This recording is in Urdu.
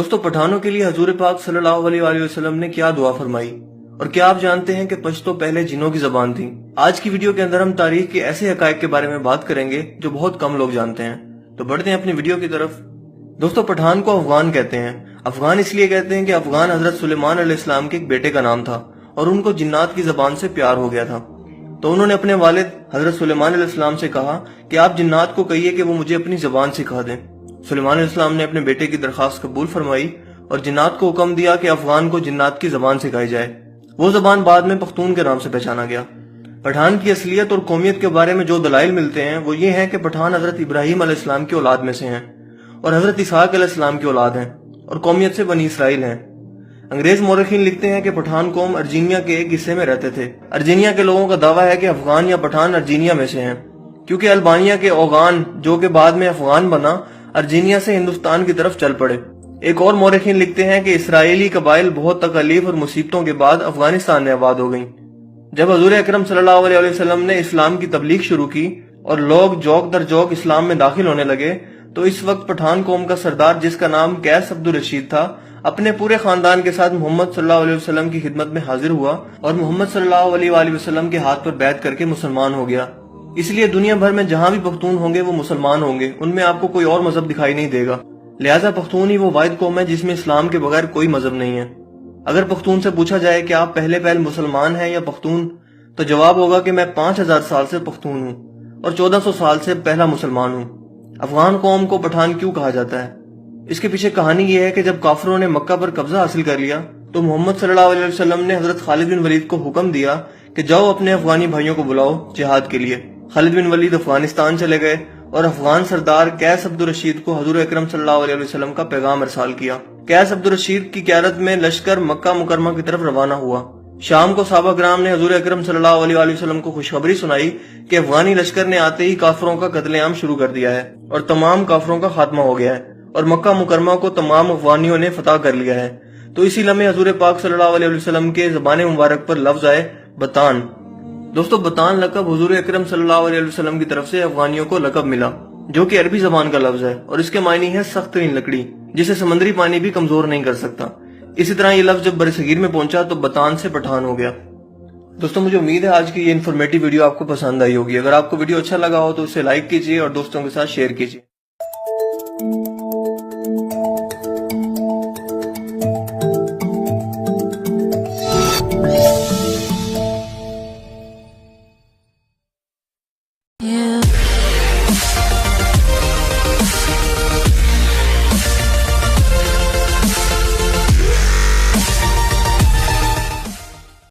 دوستو پٹھانوں کے لیے حضور پاک صلی اللہ علیہ وآلہ وسلم نے کیا دعا فرمائی، اور کیا آپ جانتے ہیں کہ پشتو پہلے جنوں کی زبان تھی؟ آج کی ویڈیو کے اندر ہم تاریخ کے ایسے حقائق کے بارے میں بات کریں گے جو بہت کم لوگ جانتے ہیں۔ تو بڑھتے ہیں اپنی ویڈیو کی طرف۔ دوستو پٹھان کو افغان کہتے ہیں۔ افغان اس لیے کہتے ہیں کہ افغان حضرت سلیمان علیہ السلام کے ایک بیٹے کا نام تھا اور ان کو جنات کی زبان سے پیار ہو گیا تھا، تو انہوں نے اپنے والد حضرت سلیمان علیہ السلام سے کہا کہ آپ جنات کو کہیے کہ وہ مجھے اپنی زبان سکھا دیں۔ سلیمان علیہ السلام نے اپنے بیٹے کی درخواست قبول فرمائی اور جنات کو حکم دیا کہ افغان کو جنات کی زبان سکھائی جائے۔ وہ زبان بعد میں پختون کے نام سے پہچانا گیا۔ پٹھان کی اصلیت اور قومیت کے بارے میں جو دلائل ملتے ہیں وہ یہ ہیں کہ پٹھان حضرت ابراہیم علیہ السلام کی اولاد میں سے ہیں اور حضرت اسحاق علیہ السلام کی اولاد ہیں اور قومیت سے بنی اسرائیل ہیں۔ انگریز مورخین لکھتے ہیں کہ پٹھان قوم ارجینیا کے ایک حصے میں رہتے تھے۔ ارجینیا کے لوگوں کا دعویٰ ہے کہ افغان یا پٹھان ارجینیا میں سے ہیں، کیونکہ البانیہ کے اوغان جو کہ بعد میں افغان بنا ارجینیا سے ہندوستان کی طرف چل پڑے۔ ایک اور مورخین لکھتے ہیں کہ اسرائیلی قبائل بہت تکالیف اور مصیبتوں کے بعد افغانستان میں آباد ہو گئیں۔ جب حضور اکرم صلی اللہ علیہ وسلم نے اسلام کی تبلیغ شروع کی اور لوگ جوک در جوک اسلام میں داخل ہونے لگے، تو اس وقت پٹھان قوم کا سردار جس کا نام قیس عبد الرشید تھا اپنے پورے خاندان کے ساتھ محمد صلی اللہ علیہ وسلم کی خدمت میں حاضر ہوا اور محمد صلی اللہ علیہ وآلہ وسلم کے ہاتھ پر بیعت کر کے مسلمان ہو گیا۔ اس لیے دنیا بھر میں جہاں بھی پختون ہوں گے وہ مسلمان ہوں گے، ان میں آپ کو کوئی اور مذہب دکھائی نہیں دے گا۔ لہٰذا پختون ہی وہ واحد قوم ہے جس میں اسلام کے بغیر کوئی مذہب نہیں ہے۔ اگر پختون سے پوچھا جائے کہ آپ پہلے مسلمان ہیں یا پختون، تو جواب ہوگا کہ میں 5000 سال سے پختون ہوں اور 1400 سال سے پہلا مسلمان ہوں۔ افغان قوم کو پٹھان کیوں کہا جاتا ہے؟ اس کے پیچھے کہانی یہ ہے کہ جب کافروں نے مکہ پر قبضہ حاصل کر لیا تو محمد صلی اللہ علیہ وسلم نے حضرت خالد بن ولید کو حکم دیا کہ جاؤ اپنے افغانی بھائیوں کو بلاؤ جہاد کے لیے۔ خالد بن ولید افغانستان چلے گئے اور افغان سردار قیس عبد الرشید کو حضور اکرم صلی اللہ علیہ وسلم کا پیغام ارسال کیا۔ قیس عبد الرشید کی قیادت میں لشکر مکہ مکرمہ کی طرف روانہ ہوا۔ شام کو صحابہ کرام نے حضور اکرم صلی اللہ علیہ وسلم کو خوشخبری سنائی کہ افغانی لشکر نے آتے ہی کافروں کا قتل عام شروع کر دیا ہے اور تمام کافروں کا خاتمہ ہو گیا ہے اور مکہ مکرمہ کو تمام افغانیوں نے فتح کر لیا ہے۔ تو اسی لمحے حضور پاک صلی اللہ علیہ وسلم کے زبان مبارک پر لفظ آئے بطان۔ دوستو بطان لقب حضور اکرم صلی اللہ علیہ وسلم کی طرف سے افغانیوں کو لقب ملا، جو کہ عربی زبان کا لفظ ہے اور اس کے معنی ہے سخت ترین لکڑی، جسے سمندری پانی بھی کمزور نہیں کر سکتا۔ اسی طرح یہ لفظ جب برصغیر میں پہنچا تو بطان سے پٹھان ہو گیا۔ دوستو مجھے امید ہے آج کی یہ انفارمیٹیو ویڈیو آپ کو پسند آئی ہوگی۔ اگر آپ کو ویڈیو اچھا لگا ہو تو اسے لائک کیجیے اور دوستوں کے ساتھ شیئر کیجیے۔